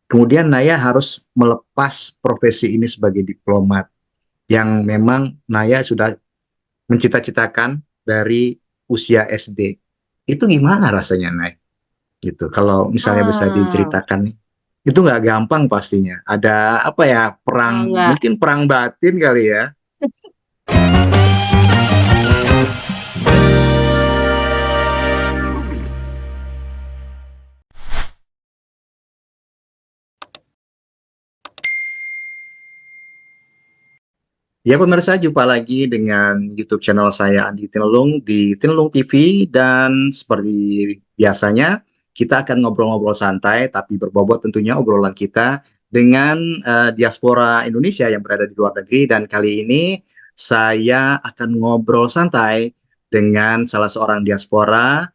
Kemudian Naya harus melepas profesi ini sebagai diplomat yang memang Naya sudah mencita-citakan dari usia SD. Itu gimana rasanya, Nay? Gitu. Kalau misalnya bisa Ah, diceritakan nih, itu nggak gampang pastinya. Ada apa ya, enggak. mungkin perang batin kali ya. Ya pemirsa, jumpa lagi dengan YouTube channel saya Andi Tinelung di Tinelung TV, dan seperti biasanya kita akan ngobrol-ngobrol santai tapi berbobot tentunya obrolan kita dengan diaspora Indonesia yang berada di luar negeri. Dan kali ini saya akan ngobrol santai dengan salah seorang diaspora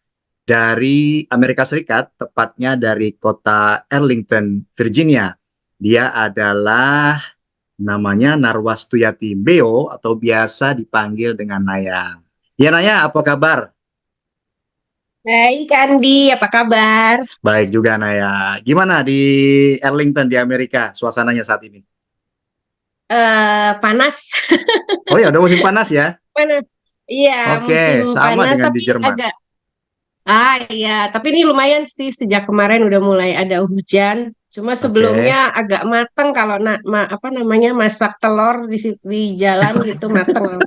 dari Amerika Serikat, tepatnya dari kota Arlington, Virginia. Dia adalah namanya Narwastuyati Beo atau biasa dipanggil dengan Naya. Ya Naya, apa kabar? Baik, Andi, apa kabar? Baik juga Naya. Gimana di Arlington di Amerika suasananya saat ini? Panas, Oh ya, udah musim panas ya? panas. Iya, musim Oke, sama panas, dengan di tapi Jerman. agak. Iya, tapi ini lumayan sih sejak kemarin udah mulai ada hujan. Cuma sebelumnya Oke. agak mateng kalau apa namanya masak telur di jalan gitu mateng.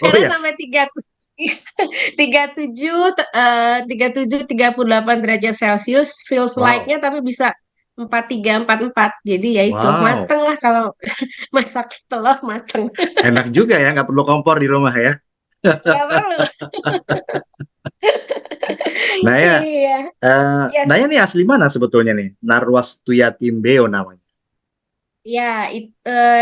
Oh Karena ya. sampai 37 38 derajat Celcius feels Wow. like-nya tapi bisa 43 44. Jadi ya itu Wow. mateng lah kalau masak telur mateng. Enak juga ya, nggak perlu kompor di rumah ya. Nggak perlu. Naya, Iya. Naya Yes. nih asli mana sebetulnya nih? Narwastuyati Beo namanya. Ya,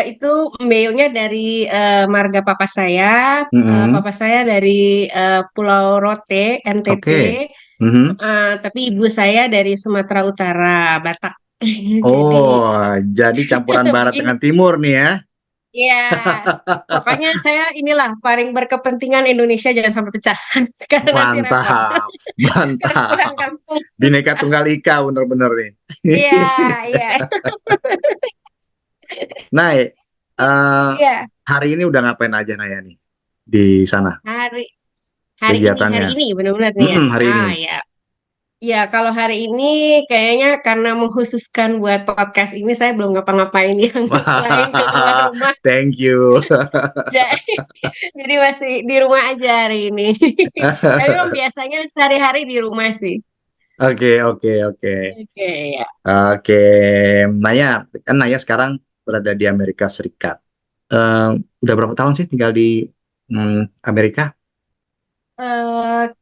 itu mbeunya dari marga papa saya. Mm-mm. Papa saya dari Pulau Rote, NTT. Oke. Mhm. Tapi ibu saya dari Sumatera Utara, Batak. Jadi Oh, jadi campuran barat begini. dengan timur nih ya. Ya, pokoknya saya inilah paling berkepentingan Indonesia jangan sampai pecah karena nanti repot. Mantap, Karena kurang mantap. kampung. Bineka Tunggal Ika bener-bener nih. Iya, iya. Nah, Iya. hari ini udah ngapain aja Naya nih di sana Hari hari kegiatannya? ini benar-benar nih ya. Mm-mm, hari ini. Ya. Ya, kalau hari ini kayaknya karena mengkhususkan buat podcast ini saya belum ngapa-ngapain yang lain di luar rumah. Thank you. Jadi, jadi masih di rumah aja hari ini. Tapi memang biasanya sehari-hari di rumah sih. Oke, oke, oke. Oke, ya. Oke, Naya, kan Naya sekarang berada di Amerika Serikat. Eh, udah berapa tahun sih tinggal di Amerika?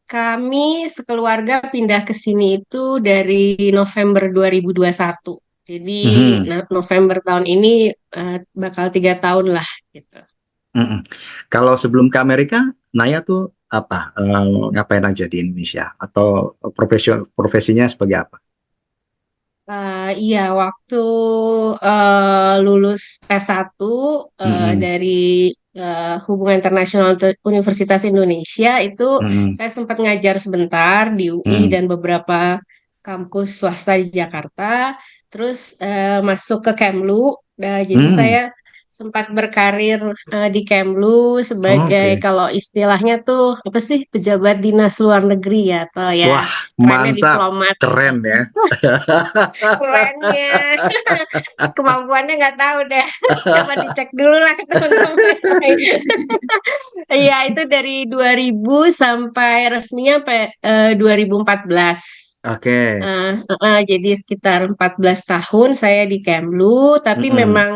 Kami sekeluarga pindah ke sini itu dari November 2021. Jadi Mhm. November tahun ini bakal 3 tahun lah gitu. Mm-mm. Kalau sebelum ke Amerika, Naya tuh apa? Ngapain aja di Indonesia? Atau profesinya sebagai apa? Iya, waktu lulus S1 Mm-mm. dari Hubungan Internasional Universitas Indonesia itu Mm-mm. saya sempat ngajar sebentar di UI Mm-mm. dan beberapa kampus swasta di Jakarta. Terus masuk ke Kemlu. Nah, jadi Mm. saya sempat berkarir di Kemlu sebagai Oke. kalau istilahnya tuh apa sih pejabat dinas luar negeri ya atau ya Wah, kerennya mantap. diplomat gitu. Keren ya. Kerennya kemampuannya nggak tahu deh. Coba dicek dulu lah ke teman-teman. Iya, itu dari 2000 sampai resminya sampai 2014. Oke. Jadi sekitar 14 tahun saya di Kemlu, tapi Mm-mm. memang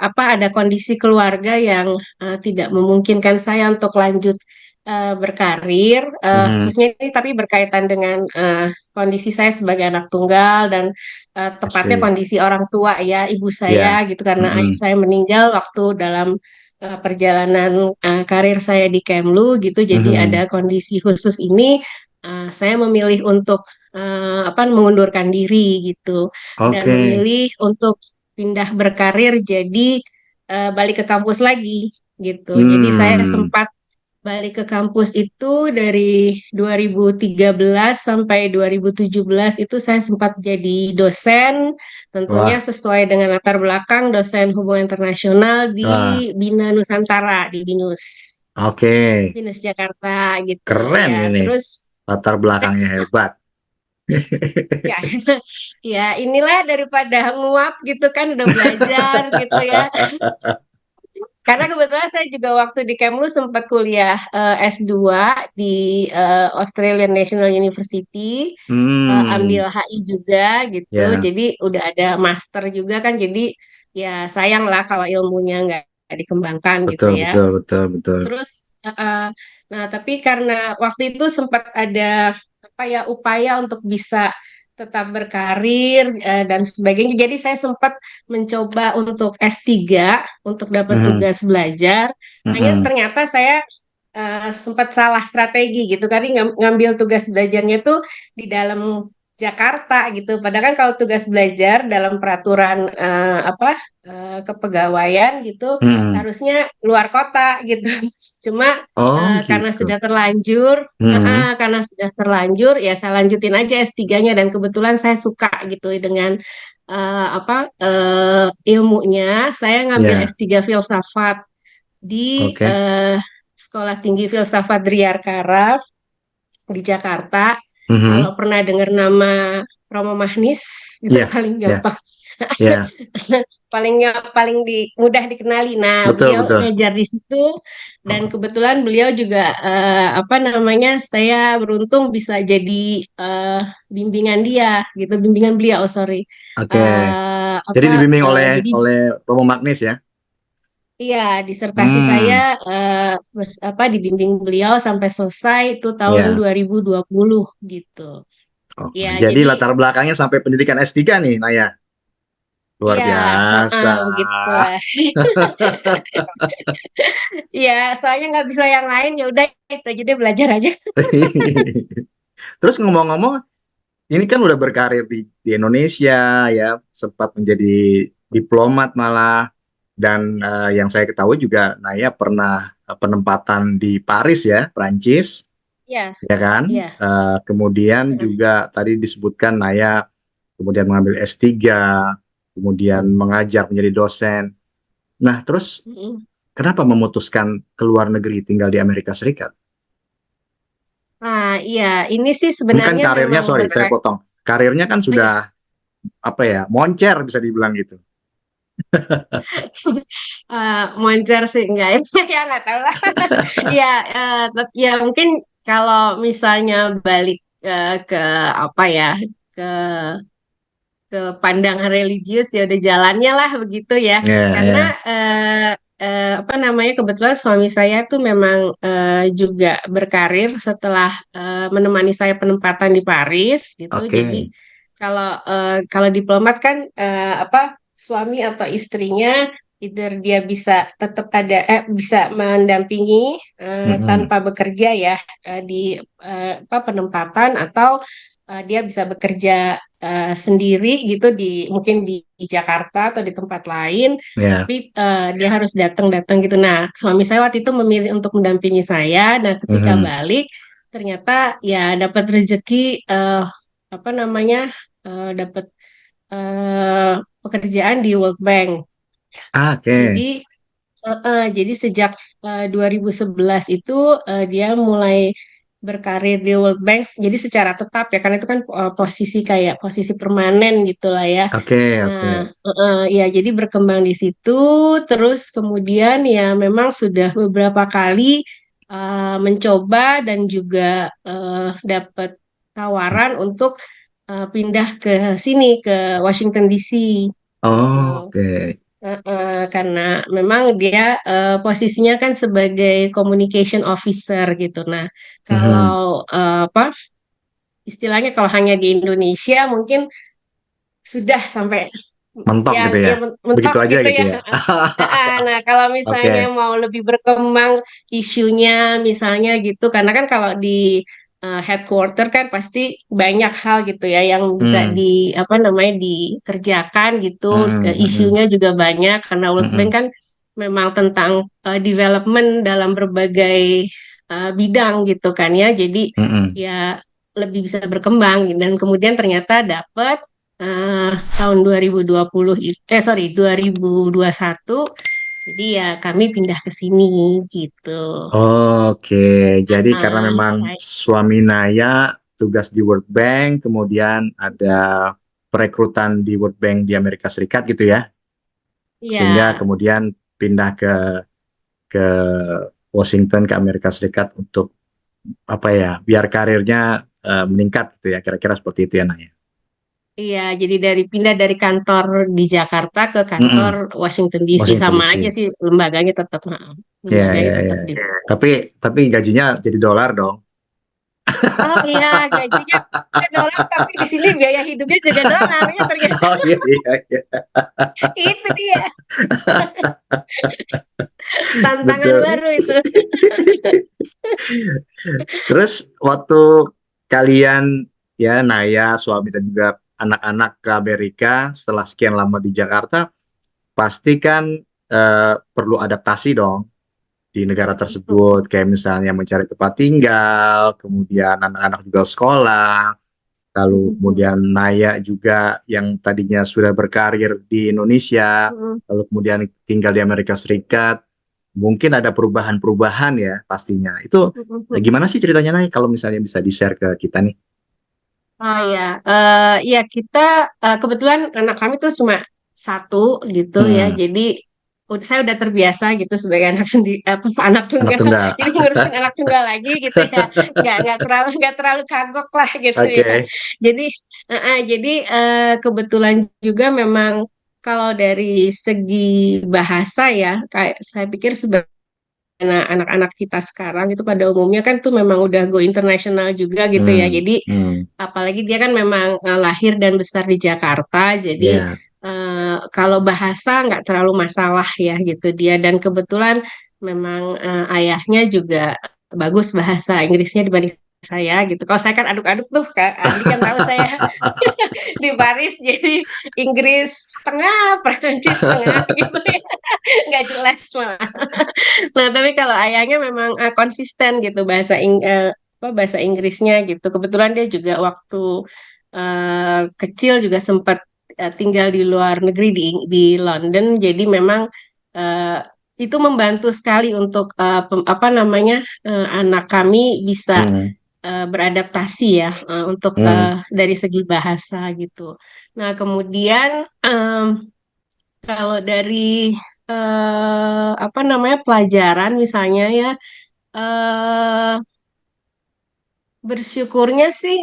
apa ada kondisi keluarga yang tidak memungkinkan saya untuk lanjut berkarir, Mhm. khususnya ini tapi berkaitan dengan kondisi saya sebagai anak tunggal dan I tepatnya see. kondisi orang tua ya ibu saya Ya. gitu karena ayah Mm-mm. saya meninggal waktu dalam perjalanan karir saya di Kemlu gitu. Jadi ada Mhm. kondisi khusus ini, saya memilih untuk apa mengundurkan diri gitu dan Oke. memilih untuk pindah berkarir jadi balik ke kampus lagi gitu. Jadi saya Hmm. sempat balik ke kampus itu dari 2013 sampai 2017 itu saya sempat jadi dosen, tentunya Wah, sesuai dengan latar belakang dosen hubungan internasional wah, di Bina Nusantara, di BINUS, oke. BINUS Jakarta gitu Keren ya. ini. Terus Latar belakangnya hebat. ya, ya inilah daripada nguap gitu kan udah belajar gitu ya. Karena kebetulan saya juga waktu di Kemlu sempat kuliah S2 di Australian National University, Hmm, ambil HI juga gitu. ya, Jadi udah ada master juga kan. Jadi ya sayang lah kalau ilmunya nggak dikembangkan gitu betul, ya. betul, betul, betul. Terus, nah tapi karena waktu itu sempat ada apa ya upaya untuk bisa tetap berkarir dan sebagainya. Jadi saya sempat mencoba untuk S3 untuk dapat Mhm, tugas belajar. Hanya mhm. ternyata saya sempat salah strategi gitu. Karena ngambil tugas belajarnya tuh di dalam Jakarta gitu. Padahal kan kalau tugas belajar dalam peraturan kepegawaian gitu Mhm. harusnya luar kota gitu. Cuma Oh karena gitu. sudah terlanjur, Mhm. ya saya lanjutin aja S3-nya dan kebetulan saya suka gitu dengan ilmunya. Saya ngambil Ya, S3 filsafat di oke. Sekolah Tinggi Filsafat Dryarkara di Jakarta. Kalau Mhm. pernah dengar nama Romo Mahnis, itu Ya, paling ya, gampang. ya. Paling mudah dikenali. Nah, Betul, beliau betul. ngajar di situ dan Oh, kebetulan beliau juga saya beruntung bisa jadi bimbingan dia gitu, bimbingan beliau, sorry. oke. Jadi dibimbing oleh Jadi Romo Magnis ya. iya, disertasi saya Hmm, dibimbing beliau sampai selesai itu tahun ya. 2020 gitu. Oh, Ya, jadi jadi latar belakangnya sampai pendidikan S3 nih, Naya. Luar iya, biasa. begitulah. Iya, soalnya nggak bisa yang lain ya udah itu aja deh belajar aja. Terus ngomong-ngomong, ini kan udah berkarir di Indonesia ya, sempat menjadi diplomat malah, dan yang saya ketahui juga Naya pernah penempatan di Paris ya, Prancis, Iya, ya kan? iya. Kemudian Heeh. juga tadi disebutkan Naya kemudian mengambil S3, kemudian mengajar menjadi dosen. Nah, terus Mm-mm. kenapa memutuskan ke luar negeri tinggal di Amerika Serikat? Nah, iya, ini sih Ini kan sebenarnya karirnya, memang sorry, saya berkat. potong. Karirnya kan Oh ya, sudah apa ya, moncer bisa dibilang gitu. moncer sih enggak ya, ya nggak tahu lah. Ya, ya mungkin kalau misalnya balik ke apa ya, ke ke pandangan religius ya udah jalannya lah begitu ya. Ya, Karena ya. kebetulan suami saya tuh memang juga berkarir setelah menemani saya penempatan di Paris gitu. Jadi Oke. kalau diplomat kan suami atau istrinya either dia bisa mendampingi Mm-mm. tanpa bekerja ya di penempatan atau dia bisa bekerja sendiri gitu mungkin di Jakarta atau di tempat lain, Ya. tapi dia harus datang-datang gitu. Nah, suami saya waktu itu memilih untuk mendampingi saya, dan ketika Mhm. balik ternyata ya dapat rezeki dapat eh, pekerjaan di World Bank. Oke. Jadi sejak 2011 itu dia mulai berkarir di World Bank, jadi secara tetap ya, karena itu kan posisi permanen gitulah ya. Oke, Nah, oke. ya jadi berkembang di situ, terus kemudian ya memang sudah beberapa kali mencoba dan juga dapat tawaran untuk pindah ke sini ke Washington DC gitu. Oh, oke. Karena memang dia posisinya kan sebagai communication officer gitu. Nah, Mhm. kalau istilahnya kalau hanya di Indonesia mungkin sudah sampai Mentok ya gitu ya. ya Begitu mentok aja gitu gitu ya. ya. Nah, kalau misalnya Oke. mau lebih berkembang isunya misalnya gitu, karena kan kalau di headquarter kan pasti banyak hal gitu ya yang bisa Hmm. dikerjakan gitu. Hmm. Hmm. Isunya juga banyak karena World Bank Hmm. kan memang tentang development dalam berbagai bidang gitu kan ya. Jadi Mm-mm. ya lebih bisa berkembang dan kemudian ternyata dapat tahun 2020 sorry 2021 jadi ya kami pindah ke sini gitu. Oke, jadi karena memang Saya suami Naya tugas di World Bank, kemudian ada perekrutan di World Bank di Amerika Serikat gitu ya, sehingga ya kemudian pindah ke Washington ke Amerika Serikat untuk apa ya, biar karirnya meningkat gitu ya, kira-kira seperti itu ya Naya. iya jadi pindah dari kantor di Jakarta ke kantor Mm-mm. Washington DC Washington sama aja DC. sih lembaganya tetap Ya, lembaganya ya, ya. tetap di. Tapi gajinya jadi dolar dong. Oh iya gajinya dolar tapi di sini biaya hidupnya juga dolar ya ternyata Oh iya iya iya. itu dia tantangan Betul. baru itu. Terus waktu kalian ya Naya, suami dan juga anak-anak ke Amerika setelah sekian lama di Jakarta, pasti kan perlu adaptasi dong di negara tersebut, kayak misalnya mencari tempat tinggal, kemudian anak-anak juga sekolah, lalu kemudian Naya juga yang tadinya sudah berkarir di Indonesia, lalu kemudian tinggal di Amerika Serikat, mungkin ada perubahan-perubahan ya pastinya. Itu gimana sih ceritanya Nay kalau misalnya bisa di-share ke kita nih? Oh ya, ya kita kebetulan anak kami tuh cuma satu gitu ya, Hmm, jadi saya udah terbiasa gitu sebagai anak sendiri, apa anak anak tunggal, tunggal. jadi ngurusin anak tunggal lagi gitu ya, nggak terlalu kagok lah gitu ya. Oke. Jadi kebetulan juga memang kalau dari segi bahasa ya, kayak saya pikir sebagai anak-anak kita sekarang itu pada umumnya kan tuh memang udah go internasional juga gitu ya. Hmm, Jadi hmm, apalagi dia kan memang lahir dan besar di Jakarta, jadi ya. kalau bahasa nggak terlalu masalah ya gitu dia. Dan kebetulan memang ayahnya juga bagus bahasa Inggrisnya dibanding saya gitu. Kalau saya kan aduk-aduk tuh, Kak Adi kan tahu saya di Paris jadi Inggris setengah, Prancis setengah gitu ya, nggak jelas malah. Nah, tapi kalau ayahnya memang konsisten gitu bahasa Inggrisnya gitu. Kebetulan dia juga waktu kecil juga sempat tinggal di luar negeri di London. Jadi memang eh, itu membantu sekali untuk apa namanya anak kami bisa Hmm, beradaptasi ya untuk hmm, dari segi bahasa gitu. Nah, kemudian kalau dari apa namanya pelajaran misalnya ya eh bersyukurnya sih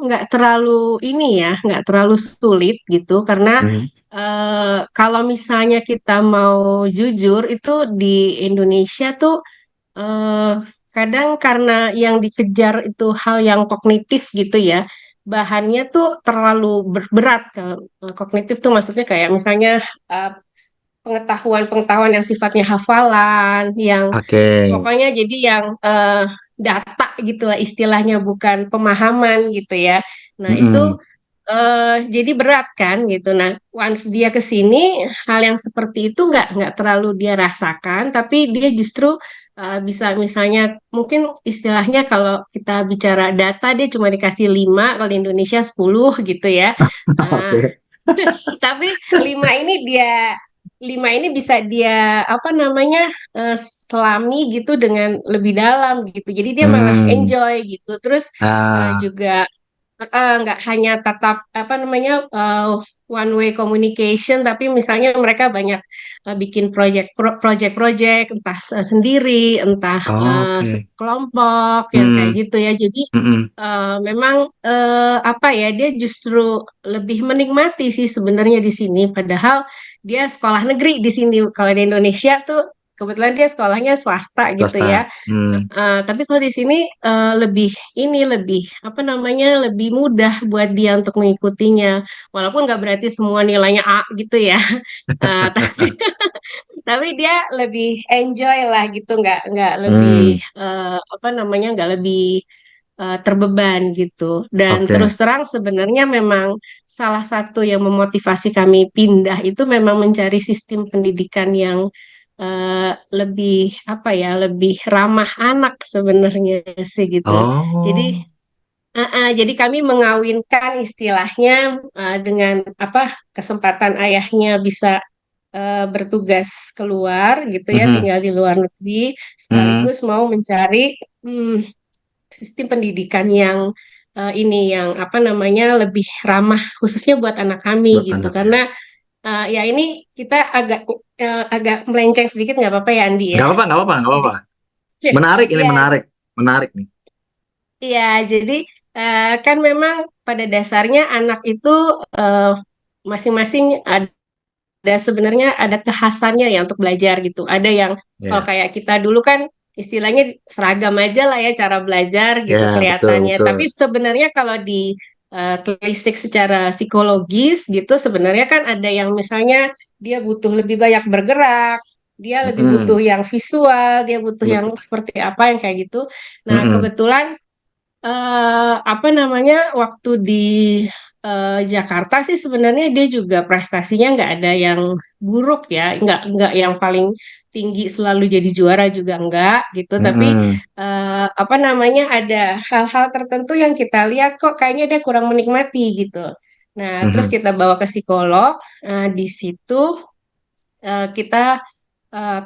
nggak terlalu ini ya nggak terlalu sulit gitu karena hmm, kalau misalnya kita mau jujur itu di Indonesia tuh eh, kadang karena yang dikejar itu hal yang kognitif gitu ya bahannya tuh terlalu berat. Kalau kognitif tuh maksudnya kayak misalnya eh, pengetahuan-pengetahuan yang sifatnya hafalan, yang oke. pokoknya jadi yang data gitu lah istilahnya bukan pemahaman gitu ya. Nah itu Hmm, jadi berat kan gitu. Nah once dia ke sini hal yang seperti itu nggak terlalu dia rasakan, tapi dia justru bisa misalnya mungkin istilahnya kalau kita bicara data dia cuma dikasih 5 kalau di Indonesia 10 gitu ya. Nah, oke. tapi lima ini dia lima ini bisa dia apa namanya selami gitu dengan lebih dalam gitu. Jadi dia malah Hmm, enjoy gitu. Terus ah, juga nggak hanya tatap apa namanya one way communication, tapi misalnya mereka banyak bikin project-project entah sendiri, entah oke. sekelompok yang kayak Hmm, gitu ya. Jadi hmm, memang apa ya dia justru lebih menikmati sih sebenarnya di sini padahal dia sekolah negeri di sini kalau di Indonesia tuh kebetulan dia sekolahnya swasta gitu ya. swasta. Hmm, Tapi kalau di sini lebih lebih apa namanya lebih mudah buat dia untuk mengikutinya walaupun nggak berarti semua nilainya A gitu ya. Tapi dia lebih enjoy lah gitu nggak lebih hmm, apa namanya nggak lebih terbeban gitu. Dan terus oke. terang sebenarnya memang salah satu yang memotivasi kami pindah itu memang mencari sistem pendidikan yang lebih apa ya, lebih ramah anak sebenarnya sih gitu. Jadi Oh. jadi kami mengawinkan istilahnya dengan apa, kesempatan ayahnya bisa bertugas keluar gitu ya, Mhm. tinggal di luar negeri, Mhm. sekaligus mau mencari sistem pendidikan yang ini yang apa namanya lebih ramah khususnya buat anak Buat kami gitu. anak ya. Karena ya ini kita agak melenceng sedikit, nggak apa-apa ya Andi ya. Nggak apa-apa, nggak apa-apa, nggak Jadi apa-apa. Menarik ini, ya, menarik. Menarik nih. iya, jadi kan memang pada dasarnya anak itu eh, masing-masing ada sebenarnya ada kekhasannya ya untuk belajar gitu. Ada yang kalau Ya. kayak kita dulu kan istilahnya seragam aja lah ya cara belajar gitu Ya, betul, kelihatannya. betul. Tapi sebenarnya kalau di telisik secara psikologis gitu sebenarnya kan ada yang misalnya dia butuh lebih banyak bergerak, dia lebih butuh Mhm. yang visual, dia butuh yang Betul. seperti apa yang kayak gitu. Nah, Mhm. kebetulan apa namanya waktu di Jakarta sih sebenarnya dia juga prestasinya nggak ada yang buruk ya, nggak yang paling tinggi selalu jadi juara juga nggak gitu, tapi Mhm. apa namanya ada hal-hal tertentu yang kita lihat kok kayaknya dia kurang menikmati gitu. Nah, terus Mhm. kita bawa ke psikolog, di situ kita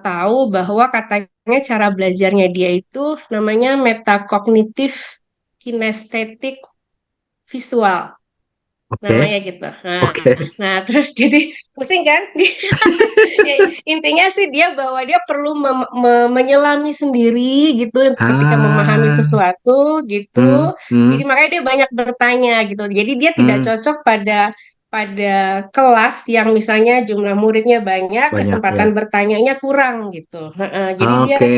tahu bahwa katanya cara belajarnya dia itu namanya metakognitif kinestetik visual Oke. namanya gitu. Nah, Oke. nah terus jadi pusing kan? Ya, intinya sih dia bahwa dia perlu menyelami sendiri gitu ketika memahami Ah. sesuatu gitu. Hmm. Jadi Hmm. makanya dia banyak bertanya gitu. Jadi dia tidak Hmm. cocok pada pada kelas yang misalnya jumlah muridnya banyak, Banyak ya. kesempatan bertanyanya kurang gitu. Jadi dia Oke.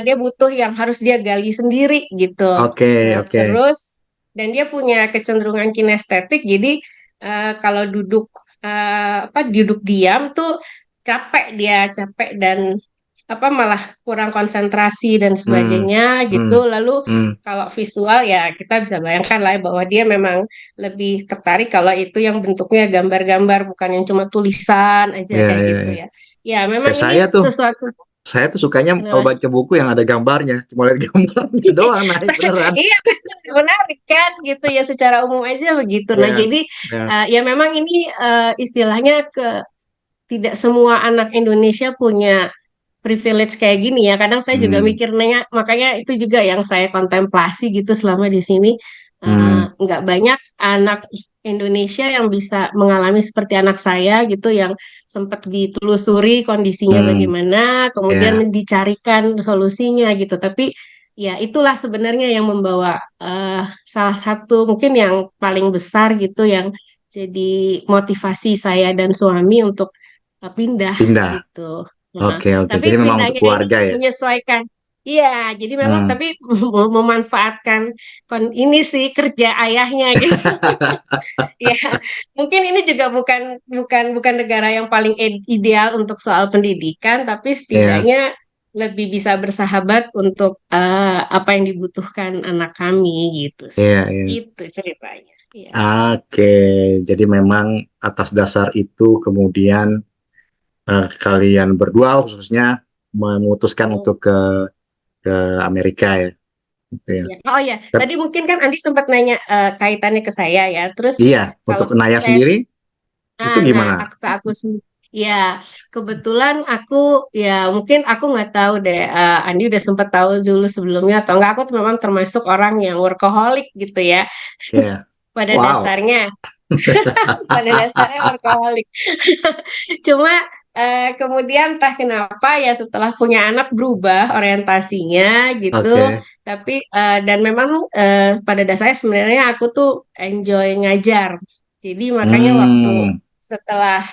dia butuh yang harus dia gali sendiri gitu. Oke, Nah, oke. terus dan dia punya kecenderungan kinestetik, jadi kalau duduk diam tuh capek dia, capek dan apa malah kurang konsentrasi dan Hmm. sebagainya gitu. Hmm. Lalu Hmm. kalau visual ya kita bisa bayangkan lah ya bahwa dia memang lebih tertarik kalau itu yang bentuknya gambar-gambar bukan yang cuma tulisan aja Ya, kayak ya, gitu ya. ya. Ya memang Kayak ini saya tuh. sesuatu. Saya tuh sukanya kalau Kenapa? baca buku yang ada gambarnya. Cuma lihat gambarnya doang naik beneran. Iya pasti menarik kan gitu ya secara umum aja begitu. Nah Ya, jadi ya. ya memang ini istilahnya tidak semua anak Indonesia punya privilege kayak gini ya. Kadang saya juga Hmm. mikirnya makanya itu juga yang saya kontemplasi gitu selama di sini. Hmm. Nggak banyak anak Indonesia yang bisa mengalami seperti anak saya gitu yang sempat ditelusuri kondisinya Hmm. bagaimana, kemudian Ya. dicarikan solusinya gitu. Tapi ya itulah sebenarnya yang membawa salah satu mungkin yang paling besar gitu yang jadi motivasi saya dan suami untuk pindah Pindah. gitu. Nah, Oke, oke. tapi Jadi memang untuk pindahnya ini keluarga ya. menyesuaikan. Iya, jadi memang Hmm. tapi memanfaatkan ini sih kerja ayahnya gitu. Ya, mungkin ini juga bukan bukan bukan negara yang paling ideal untuk soal pendidikan, tapi Ya, setidaknya lebih bisa bersahabat untuk apa yang dibutuhkan anak kami gitu sih. ya, ya. Itu ceritanya. Iya. Oke, jadi memang atas dasar itu kemudian kalian berdua khususnya memutuskan Hmm. untuk ke Amerika ya, gitu ya. Ya. Oh ya, Tep- tadi mungkin kan Andi sempat nanya kaitannya ke saya ya. Terus Iya, kalau untuk Naya saya, sendiri itu nah gimana? aku ke aku sendiri. Ya, kebetulan aku ya mungkin aku nggak tahu deh. Andi udah sempat tahu dulu sebelumnya atau enggak? Aku tuh memang termasuk orang yang workaholic gitu ya. Ya, Pada wow. dasarnya, pada dasarnya workaholic. Cuma kemudian entah kenapa ya setelah punya anak berubah orientasinya gitu. Oke. Tapi dan memang pada dasarnya sebenarnya aku tuh enjoy ngajar. Jadi makanya waktu Hmm. setelah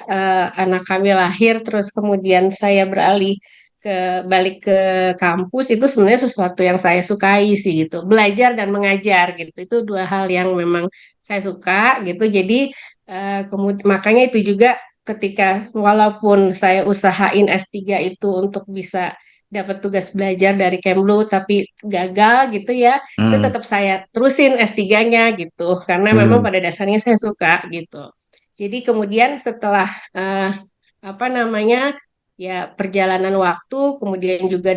anak kami lahir, terus kemudian saya beralih balik ke kampus itu sebenarnya sesuatu yang saya sukai sih gitu. Belajar dan mengajar gitu. Itu dua hal yang memang saya suka gitu. Jadi kemudian makanya itu juga ketika walaupun saya usahain S3 itu untuk bisa dapat tugas belajar dari Kemlu tapi gagal gitu ya, itu Hmm. tetap saya terusin S3-nya gitu karena memang Hmm. pada dasarnya saya suka gitu. Jadi kemudian setelah apa namanya ya perjalanan waktu, kemudian juga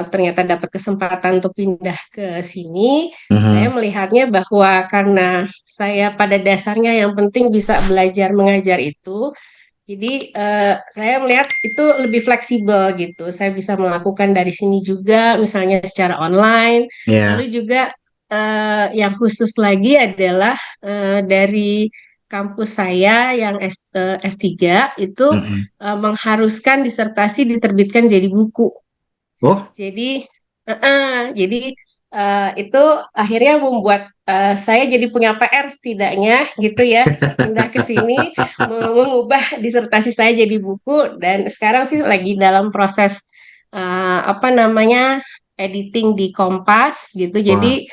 ternyata dapat kesempatan untuk pindah ke sini. Saya Mhm. melihatnya bahwa karena saya pada dasarnya yang penting bisa belajar mengajar itu, jadi saya melihat itu lebih fleksibel gitu. Saya bisa melakukan dari sini juga, misalnya secara online. Lalu Ya. juga yang khusus lagi adalah dari kampus saya yang S3 itu Mhm. mengharuskan disertasi diterbitkan jadi buku. Oh, Jadi, jadi itu akhirnya membuat saya jadi punya PR setidaknya gitu ya, pindah ke sini, mengubah disertasi saya jadi buku dan sekarang sih lagi dalam proses apa namanya editing di Kompas gitu. wah. Jadi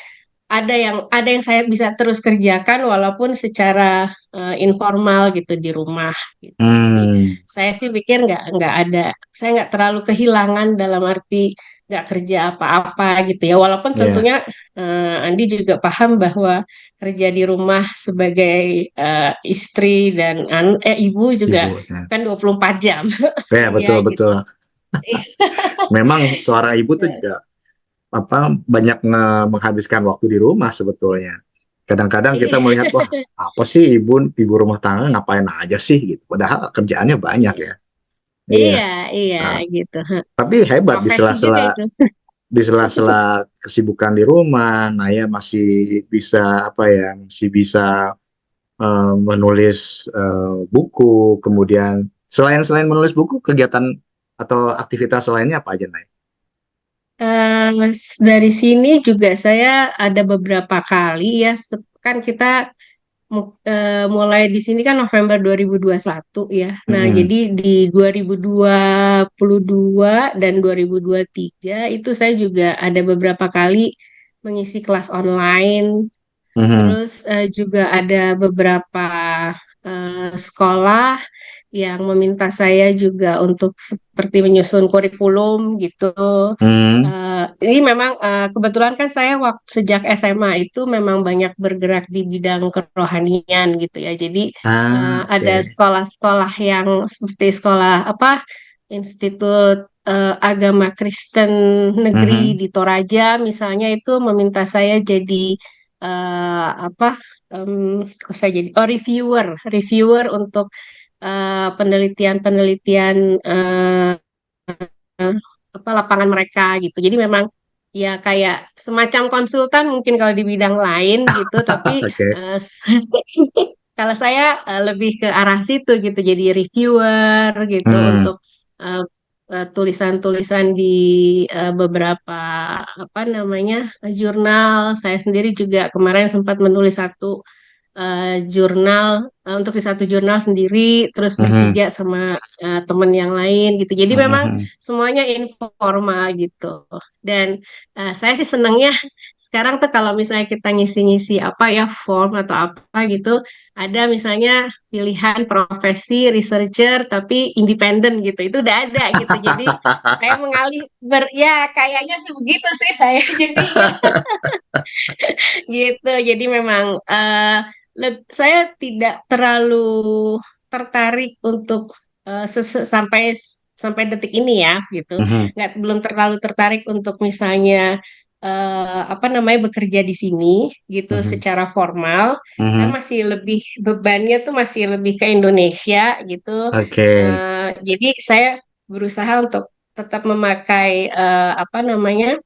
ada yang saya bisa terus kerjakan walaupun secara informal gitu di rumah gitu. Jadi Hmm. saya sih pikir nggak ada, saya nggak terlalu kehilangan dalam arti nggak kerja apa-apa gitu ya. Walaupun Ya, tentunya Andi juga paham bahwa kerja di rumah sebagai istri dan ibu juga ibu. Ya, kan 24 jam ya, ya betul gitu. betul. Memang seorang ibu tuh juga banyak menghabiskan waktu di rumah sebetulnya. Kadang-kadang kita melihat, wah, apa sih ibu rumah tangga ngapain aja sih gitu. Padahal kerjaannya banyak ya. Iya. Iya, iya Nah, gitu. tapi hebat di Profesi juga sela-sela itu. kesibukan di rumah, Naya masih bisa apa ya, masih bisa menulis buku, kemudian selain selain menulis buku, kegiatan atau aktivitas lainnya apa aja, Naya? Dari sini juga saya ada beberapa kali ya, kan kita mulai di sini kan November 2021 ya. Nah, Mm-mm. jadi di 2022 dan 2023 itu saya juga ada beberapa kali mengisi kelas online. Mhm. Terus juga ada beberapa sekolah yang meminta saya juga untuk seperti menyusun kurikulum gitu. Mhm. Ini memang kebetulan kan saya waktu sejak SMA itu memang banyak bergerak di bidang kerohanian gitu ya. Jadi Ah, ada oke. sekolah-sekolah yang seperti sekolah apa Institut Agama Kristen Negeri Mhm. di Toraja misalnya itu meminta saya jadi apa kok saya jadi reviewer untuk penelitian-penelitian apa lapangan mereka gitu. Jadi memang ya kayak semacam konsultan mungkin kalau di bidang lain gitu, tapi Oke. eh, kalau saya lebih ke arah situ gitu, jadi reviewer gitu Hmm. untuk eh, tulisan-tulisan di beberapa apa namanya jurnal. Saya sendiri juga kemarin sempat menulis satu jurnal untuk di satu jurnal sendiri, terus Mhm. bertiga sama temen yang lain gitu. Jadi memang Mhm. semuanya informal gitu. Dan saya sih senangnya sekarang tuh kalau misalnya kita ngisi-ngisi apa ya form atau apa gitu, ada misalnya pilihan profesi researcher tapi independen gitu. Itu udah ada gitu. Jadi saya mengalih ya kayaknya sih begitu sih saya jadinya gitu. Jadi memang saya tidak terlalu tertarik untuk sampai sampai detik ini ya gitu. Mhm. Belum terlalu tertarik untuk misalnya apa namanya bekerja di sini gitu Mhm. secara formal. Saya Mhm. masih lebih bebannya tuh masih lebih ke Indonesia gitu. Oke. Jadi saya berusaha untuk tetap memakai apa namanya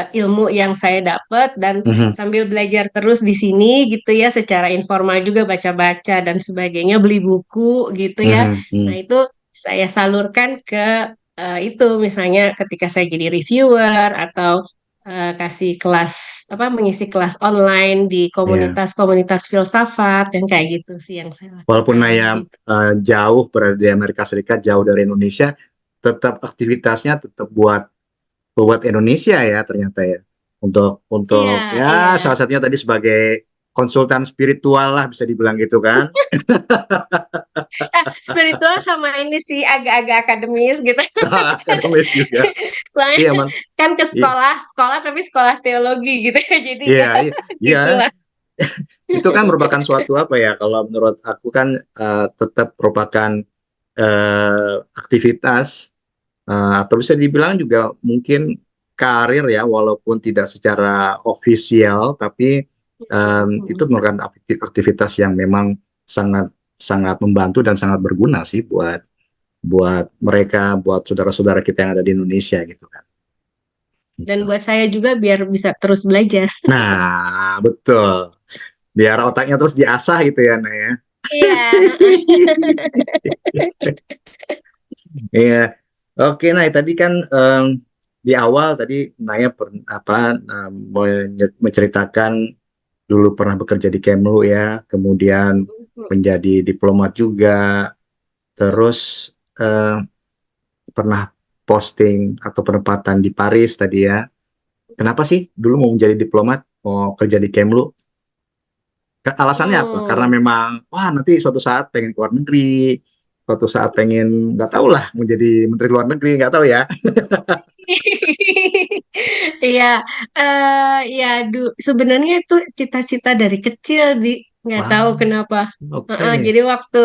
ilmu yang saya dapat dan Mhm. sambil belajar terus di sini gitu ya secara informal juga baca-baca dan sebagainya beli buku gitu ya. Mhm. Nah, Mhm. itu saya salurkan ke itu misalnya ketika saya jadi reviewer atau kasih kelas apa mengisi kelas online di Iya. komunitas-komunitas filsafat yang kayak gitu sih yang saya Walaupun lakukan Naya gitu. jauh berada di Amerika Serikat, jauh dari Indonesia, tetap aktivitasnya tetap buat Indonesia ya ternyata ya. Iya, Untuk iya. ya salah satunya tadi sebagai konsultan spiritual lah bisa dibilang gitu kan. Spiritual sama ini sih agak-agak akademis gitu. Akademis juga. Soalnya Iya, Mang. kan ke Iya, sekolah tapi sekolah teologi gitu ya. Jadi iya, ya iya. Iya. gitulah. Itu kan merupakan suatu apa ya? Kalau menurut aku kan tetap merupakan aktivitas atau bisa dibilang juga mungkin karir ya, walaupun tidak secara ofisial, tapi itu merupakan aktivitas yang memang sangat sangat membantu dan sangat berguna sih buat buat mereka, buat saudara-saudara kita yang ada di Indonesia gitu kan. Dan Gitu. buat saya juga biar bisa terus belajar. Nah, betul. Biar otaknya terus diasah gitu ya, Nah ya. Iya. Iya. Oke, nah tadi kan di awal tadi Naya menceritakan dulu pernah bekerja di Kemlu ya, kemudian menjadi diplomat juga, terus eh, pernah posting atau penempatan di Paris tadi ya. Kenapa sih dulu mau menjadi diplomat, mau kerja di Kemlu? Alasannya apa? Karena Hmm. memang, wah nanti suatu saat pengen keluar negeri, suatu saat pengen, nggak tahu lah, mau jadi menteri luar negeri, nggak tahu ya. Iya, ya, sebenarnya itu cita-cita dari kecil, nggak tahu Wah, kenapa. oke. Jadi waktu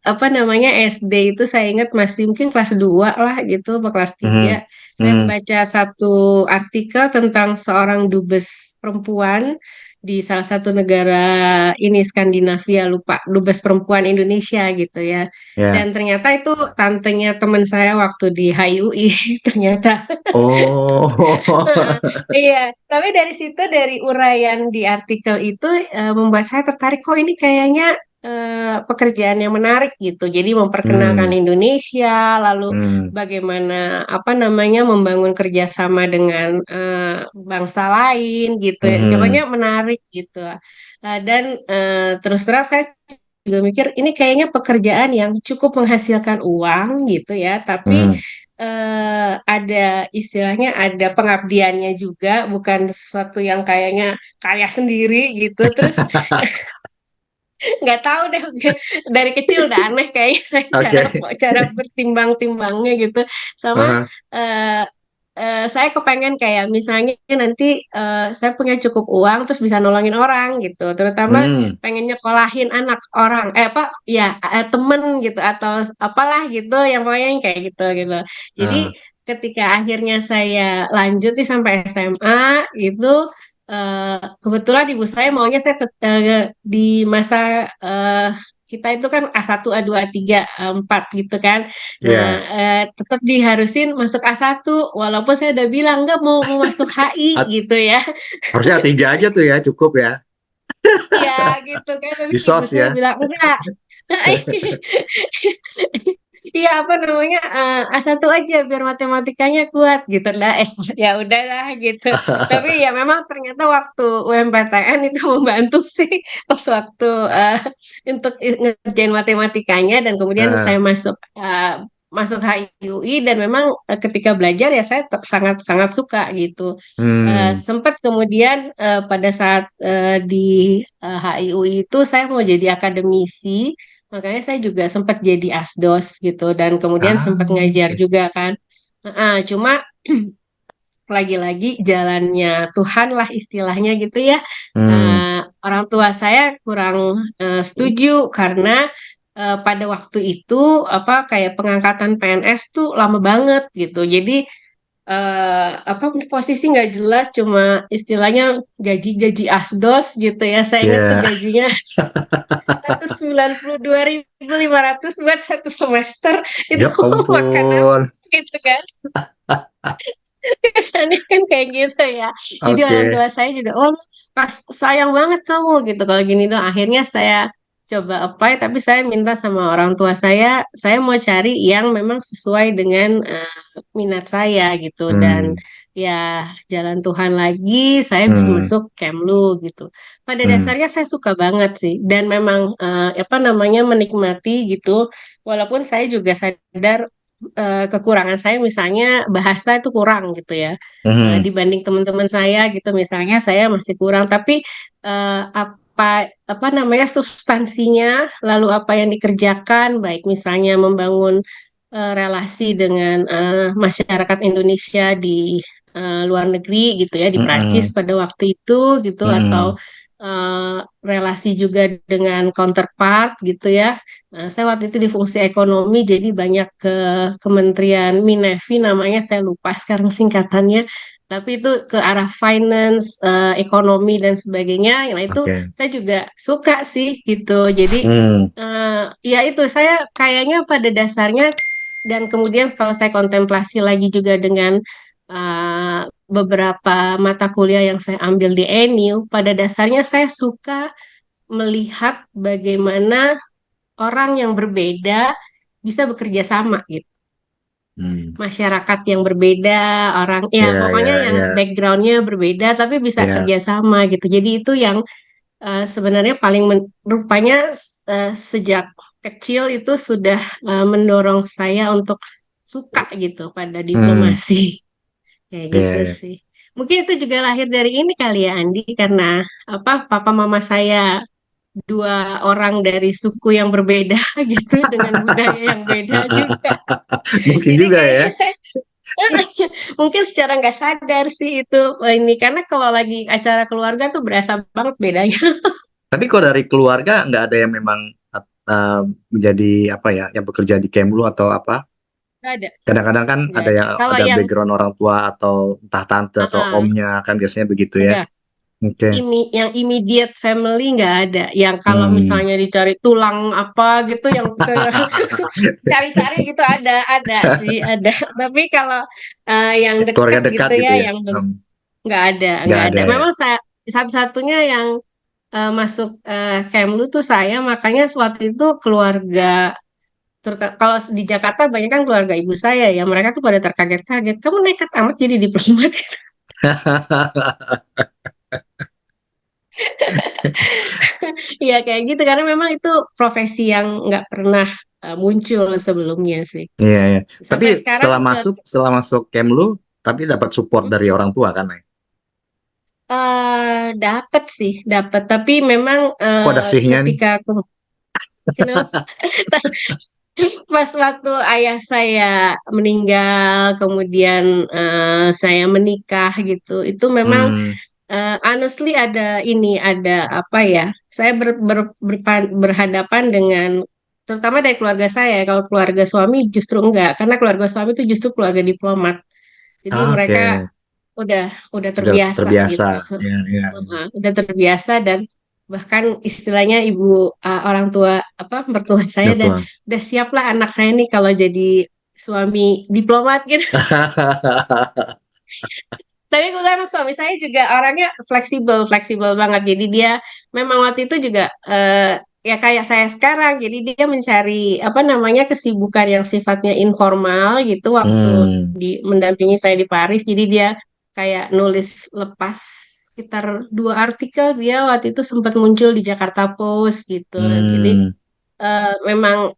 apa namanya SD itu saya ingat masih mungkin kelas 2 lah gitu, atau kelas 3. Hmm. Saya Hmm. baca satu artikel tentang seorang dubes perempuan di salah satu negara ini Skandinavia, lupa, dubes perempuan Indonesia gitu ya. Dan Ya. ternyata itu tantenya teman saya waktu di HIUI ternyata. Oh. Heeh, iya, tapi dari situ dari uraian di artikel itu membuat saya tertarik, kok ini kayaknya pekerjaan yang menarik gitu. Jadi memperkenalkan Hmm. Indonesia, lalu Hmm. bagaimana apa namanya membangun kerjasama dengan bangsa lain gitu. Pokoknya Hmm. menarik gitu. Dan terus terang saya juga mikir ini kayaknya pekerjaan yang cukup menghasilkan uang gitu ya, tapi Hmm. ada istilahnya ada pengabdiannya juga, bukan sesuatu yang kayaknya kaya sendiri gitu. Terus nggak tahu deh dari kecil udah aneh kayaknya saya cara Oke. cara bertimbang-timbangnya gitu. Sama Aha. eh, saya kepengen kayak misalnya nanti saya punya cukup uang terus bisa nolongin orang gitu, terutama Hmm. pengen nyekolahin anak orang, apa ya, temen gitu atau apalah gitu, yang pokoknya yang kayak gitu gitu. Jadi Ah. ketika akhirnya saya lanjut sih sampai SMA gitu, kebetulan ibu saya maunya saya di masa eh, kita itu kan A1, A2, A3, A4 gitu kan. Nah, Ya. tetap diharusin masuk A1 walaupun saya udah bilang enggak mau masuk HI At- gitu ya. Harusnya A3 aja tuh ya, cukup ya. Ya gitu kan, tapi Di ibu sos saya ya. bilang enggak. Iya, apa namanya, A1 aja biar matematikanya kuat gitu lah. Ya udahlah gitu. Tapi ya memang ternyata waktu UMPTN itu membantu sih pas waktu untuk ngerjain matematikanya, dan kemudian saya Ah. masuk HIUI, dan memang ketika belajar ya saya sangat sangat suka gitu. Hmm. Sempat kemudian pada saat di HIUI itu saya mau jadi akademisi. Makanya saya juga sempat jadi asdos gitu, dan kemudian Ah, sempat ngajar oke. juga kan. Cuma lagi-lagi jalannya Tuhan lah istilahnya gitu ya. Hmm. Orang tua saya kurang setuju karena pada waktu itu apa kayak pengangkatan PNS tuh lama banget gitu. Jadi apa posisi nggak jelas, cuma istilahnya gaji-gaji asdos gitu ya. Saya ingat tuh Ya. gajinya 192.500 buat satu semester itu. Ya Makanan ampun. gitu kan, kesannya kan kayak gitu ya. Jadi orang Oke. tua saya juga, oh pas sayang banget kamu gitu kalau gini dong. Akhirnya saya coba apply, tapi saya minta sama orang tua saya mau cari yang memang sesuai dengan minat saya gitu. Dan Hmm. ya jalan Tuhan lagi saya bisa Hmm. masuk Kemlu gitu. Pada Hmm. dasarnya saya suka banget sih, dan memang apa namanya menikmati gitu. Walaupun saya juga sadar kekurangan saya, misalnya bahasa itu kurang gitu ya. Hmm. Dibanding teman-teman saya gitu, misalnya saya masih kurang, tapi apa apa namanya substansinya, lalu apa yang dikerjakan, baik misalnya membangun relasi dengan masyarakat Indonesia di luar negeri gitu ya, di Prancis Hmm. pada waktu itu gitu, atau Hmm. relasi juga dengan counterpart gitu ya. Saya waktu itu di fungsi ekonomi, jadi banyak ke Kementerian Minevi namanya, saya lupa sekarang singkatannya. Tapi itu ke arah finance, ekonomi dan sebagainya. Nah itu Oke. saya juga suka sih gitu. Jadi Hmm. ya itu saya kayaknya pada dasarnya, dan kemudian kalau saya kontemplasi lagi juga dengan beberapa mata kuliah yang saya ambil di NU, pada dasarnya saya suka melihat bagaimana orang yang berbeda bisa bekerja sama gitu. Hmm. Masyarakat yang berbeda, orang ya Ya, pokoknya ya, yang ya, backgroundnya berbeda tapi bisa ya. kerja sama gitu. Jadi itu yang sebenarnya paling rupanya sejak kecil itu sudah mendorong saya untuk suka gitu pada Hmm. diplomasi. Kayak gitu Ya, ya. sih. Mungkin itu juga lahir dari ini kali ya Andi, karena apa, papa mama saya dua orang dari suku yang berbeda gitu, dengan budaya yang beda juga. Mungkin Jadi juga kayaknya ya. saya mungkin secara nggak sadar sih itu ini, karena kalau lagi acara keluarga tuh berasa banget bedanya. Tapi kok dari keluarga nggak ada yang memang uh, menjadi apa ya, yang bekerja di Kemlu atau apa? Nggak ada, Kadang-kadang kan nggak ada ada. yang Kalau ada yang background orang tua atau entah tante atau uh, omnya kan biasanya begitu ya. enggak, Oke. yang immediate family nggak ada. Yang kalau Hmm. misalnya dicari tulang apa gitu, yang saya cari-cari gitu, ada sih, ada. Tapi kalau yang Keluarga deket dekat gitu gitu ya, ya. yang Hmm. nggak ada, Nggak nggak ada. ada ya. Memang saya satu-satunya yang masuk Kemlu tuh saya, makanya waktu itu keluarga, terutama kalau di Jakarta banyak kan keluarga ibu saya ya, mereka tuh pada terkaget-kaget, kamu nekat amat jadi diplomat. Iya kayak gitu, karena memang itu profesi yang nggak pernah muncul sebelumnya sih. Iya, iya. Tapi Sampai sekarang setelah masuk Kemlu, tapi dapat support dari orang tua kan, ya? dapat sih, dapat. Tapi memang Kok ada sihnya nih? ketika aku kenapa pas waktu ayah saya meninggal, kemudian saya menikah gitu, itu memang Hmm. honestly ada apa ya? Saya berhadapan dengan, terutama dari keluarga saya. Kalau keluarga suami justru enggak, karena keluarga suami itu justru keluarga diplomat. Jadi mereka Oke. udah udah Sudah terbiasa terbiasa. gitu. Ya, ya, ya. Udah terbiasa, dan bahkan istilahnya ibu, orang tua apa mertua saya Ya, Tuhan. udah siap lah anak saya nih kalau jadi suami diplomat gitu. Tapi kebetulan suami saya juga orangnya fleksibel, fleksibel banget. Jadi dia memang waktu itu juga ya kayak saya sekarang. Jadi dia mencari apa namanya kesibukan yang sifatnya informal gitu waktu Hmm. mendampingi saya di Paris. Jadi dia kayak nulis lepas sekitar 2 artikel, dia waktu itu sempat muncul di Jakarta Post gitu. Jadi Hmm. memang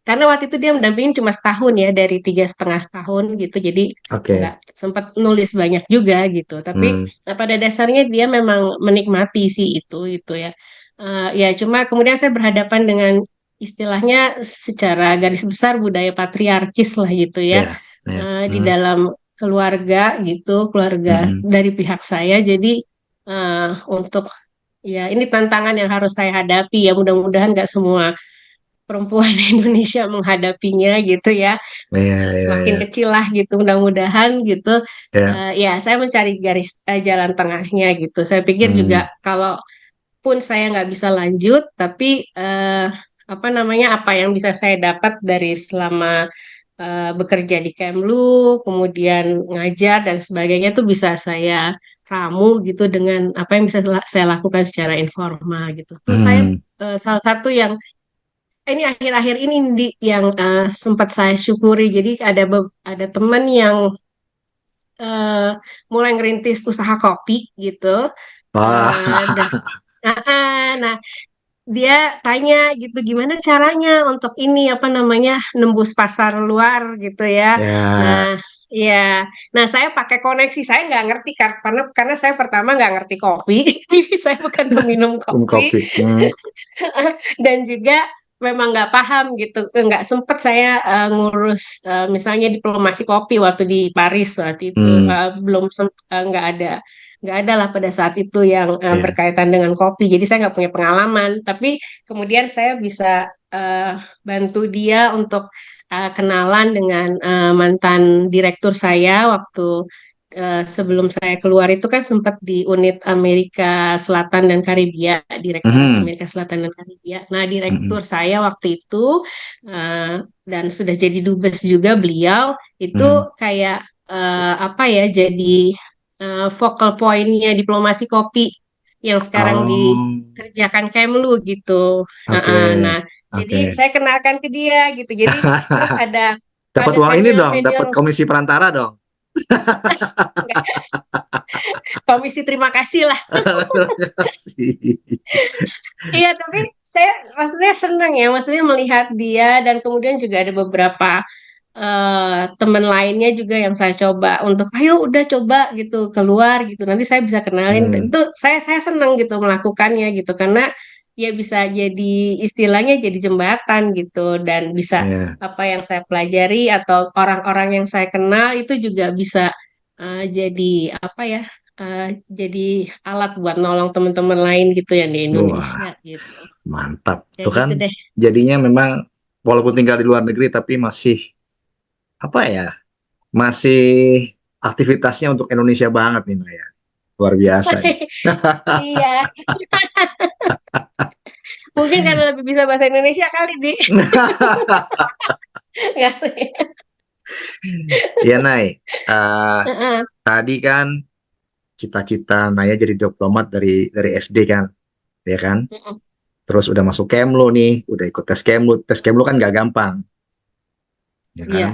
karena waktu itu dia mendampingin cuma setahun ya, dari 3,5 tahun gitu, jadi Oke. nggak sempat nulis banyak juga gitu. Tapi Hmm. pada dasarnya dia memang menikmati sih itu ya. Ya cuma kemudian saya berhadapan dengan istilahnya secara garis besar budaya patriarkis lah gitu ya, Ya, ya. di Hmm. dalam keluarga gitu, keluarga Hmm. dari pihak saya. Jadi untuk ya ini tantangan yang harus saya hadapi ya, mudah-mudahan nggak semua perempuan Indonesia menghadapinya gitu ya. Ya, ya, Semakin ya. kecil lah gitu, mudah-mudahan gitu. Ya. Ya saya mencari jalan tengahnya gitu. Saya pikir Hmm. juga kalaupun saya nggak bisa lanjut, tapi apa namanya, apa yang bisa saya dapat dari selama bekerja di Kemlu, kemudian ngajar dan sebagainya tuh bisa saya ramu gitu dengan apa yang bisa saya lakukan secara informal gitu. Terus saya Hmm. salah satu yang ini akhir-akhir ini yang sempat saya syukuri. Jadi ada teman yang eh, mulai ngerintis usaha kopi gitu. Dan Wah. nah dia tanya gitu, gimana caranya untuk ini apa namanya nembus pasar luar gitu ya. Nah Ya. ya, nah saya pakai koneksi, saya nggak ngerti karena saya pertama nggak ngerti kopi, saya bukan peminum kopi. Kopi. Hmm. Dan juga memang nggak paham gitu, nggak sempet saya ngurus misalnya diplomasi kopi waktu di Paris waktu itu. Hmm. Belum nggak ada nggak ada lah pada saat itu yang Iya. berkaitan dengan kopi. Jadi saya nggak punya pengalaman. Tapi kemudian saya bisa bantu dia untuk kenalan dengan mantan direktur saya waktu sebelum saya keluar itu kan sempat di unit Amerika Selatan dan Karibia, Direktorat Mhm, Amerika Selatan dan Karibia. Nah, mhm. direktur saya waktu itu eh, dan sudah jadi dubes juga beliau itu Mhm. kayak apa ya jadi focal point-nya diplomasi kopi yang sekarang Oh, dikerjakan Kemlu gitu. oke, Nah, oke. jadi saya kenalkan ke dia gitu. Jadi terus Dapat ada uang ini dong, dapat senior-senior komisi perantara dong. komisi terima kasih lah. Terima kasih. Iya, tapi saya maksudnya senang ya, maksudnya melihat dia dan kemudian juga ada beberapa teman lainnya juga yang saya coba untuk ayo udah coba gitu keluar gitu. Nanti saya bisa kenalin itu. Hmm, Itu saya senang gitu melakukannya gitu karena ya bisa jadi istilahnya jadi jembatan gitu dan bisa ya. apa yang saya pelajari atau orang-orang yang saya kenal itu juga bisa jadi apa ya jadi alat buat nolong teman-teman lain gitu yang di Indonesia Wah, gitu. mantap. Kayak Tuh kan, gitu deh. jadinya memang walaupun tinggal di luar negeri tapi masih apa ya? Masih aktivitasnya untuk Indonesia banget nih, Maya. Luar biasa nih. Iya, mungkin karena lebih bisa bahasa Indonesia kali di nggak sih. Ya, Nay. Eh, Heeh. tadi kan cita-cita Naya jadi diplomat dari SD kan, ya kan? Heeh. Terus udah masuk Kemlu nih, udah ikut tes Kemlu. Tes Kemlu kan gak gampang, ya kan? Iya.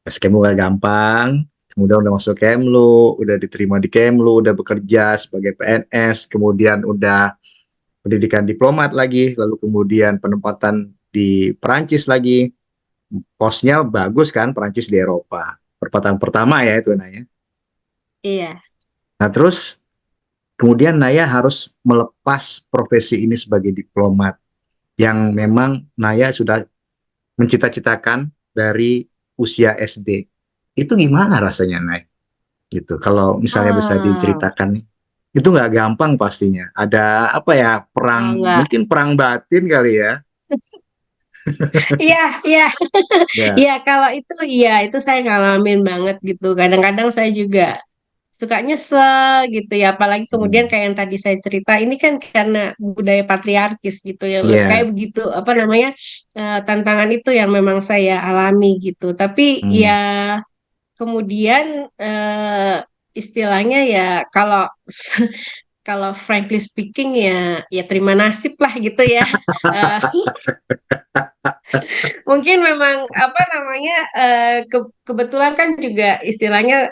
Tes Kemlu gak gampang. Kemudian udah masuk Kemlu, udah diterima di Kemlu, udah bekerja sebagai PNS, kemudian udah pendidikan diplomat lagi, lalu kemudian penempatan di Perancis lagi. Posnya bagus kan, Perancis di Eropa. Perempatan pertama ya itu Naya. Iya. Nah terus kemudian Naya harus melepas profesi ini sebagai diplomat yang memang Naya sudah mencita-citakan dari usia SD. Itu gimana rasanya, Nay? Gitu. Kalau misalnya bisa Ah, diceritakan nih, itu nggak gampang pastinya. Ada apa ya, enggak. mungkin perang batin kali ya. Iya, iya, Ya. iya. Kalau itu, iya itu saya ngalamin banget gitu. Kadang-kadang saya juga suka nyesel gitu ya. Apalagi kemudian Hmm. kayak yang tadi saya cerita, ini kan karena budaya patriarkis gitu ya. Kayak Iya. begitu, apa namanya, tantangan itu yang memang saya alami gitu. Tapi ya Hmm. kemudian istilahnya ya kalau kalau frankly speaking ya terima nasib lah gitu ya. Eh, Mungkin memang apa namanya kebetulan kan juga istilahnya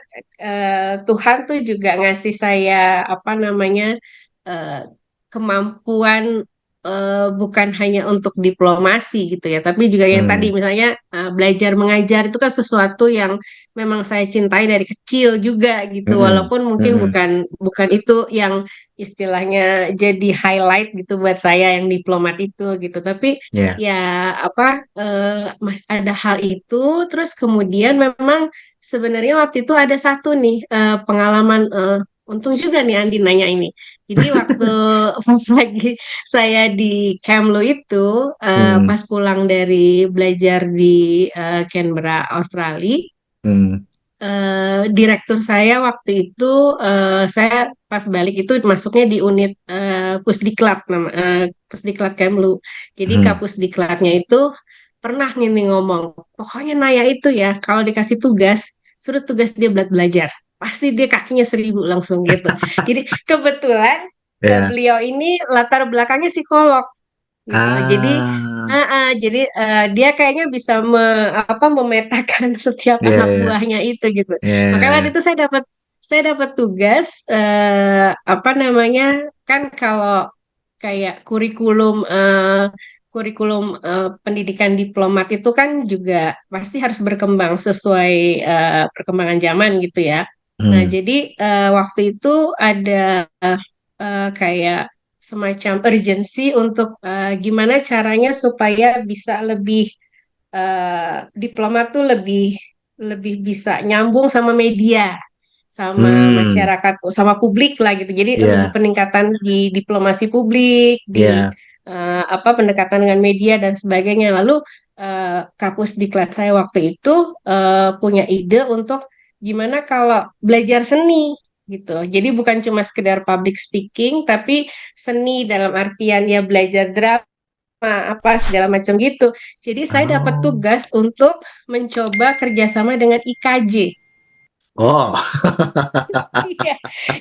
Tuhan tuh juga ngasih saya apa namanya eh, kemampuan bukan hanya untuk diplomasi gitu ya, tapi juga yang tadi Hmm. misalnya belajar mengajar itu kan sesuatu yang memang saya cintai dari kecil juga gitu, Hmm. walaupun mungkin Hmm. bukan bukan itu yang istilahnya jadi highlight gitu buat saya yang diplomat itu gitu, tapi Ya. ya apa mas ada hal itu terus kemudian memang sebenarnya waktu itu ada satu nih pengalaman untung juga nih Andi nanya ini jadi waktu pas lagi saya di Kemlu itu Hmm. pas pulang dari belajar di Canberra Australia Hmm. direktur saya waktu itu saya pas balik itu masuknya di unit Pusdiklat Pusdiklat Kemlu. Jadi Hmm. Kapusdiklatnya itu pernah nih ngomong, pokoknya Naya itu ya kalau dikasih tugas suruh tugas dia belajar. Pasti dia kakinya 1.000 langsung gitu. Jadi kebetulan Ya. beliau ini latar belakangnya psikolog gitu. Ah. Jadi dia kayaknya bisa apa memetakan setiap Ya, anak ya, buahnya itu gitu. Makanya waktu ya. itu saya dapat tugas apa namanya kan kalau kayak kurikulum pendidikan diplomat itu kan juga pasti harus berkembang sesuai perkembangan zaman gitu ya. Nah, Hmm. jadi waktu itu ada kayak semacam urgensi untuk gimana caranya supaya bisa lebih diplomat tuh lebih lebih bisa nyambung sama media sama Hmm, masyarakat, sama publik lah gitu. Jadi lebih ya, peningkatan di diplomasi publik, di ya. apa pendekatan dengan media dan sebagainya. Lalu kapus di kelas saya waktu itu punya ide untuk gimana kalau belajar seni gitu. Jadi bukan cuma sekedar public speaking, tapi seni dalam artian ya belajar drama apa segala macam gitu. Jadi saya dapat Oh, tugas untuk mencoba kerjasama dengan IKJ. oh, Iya,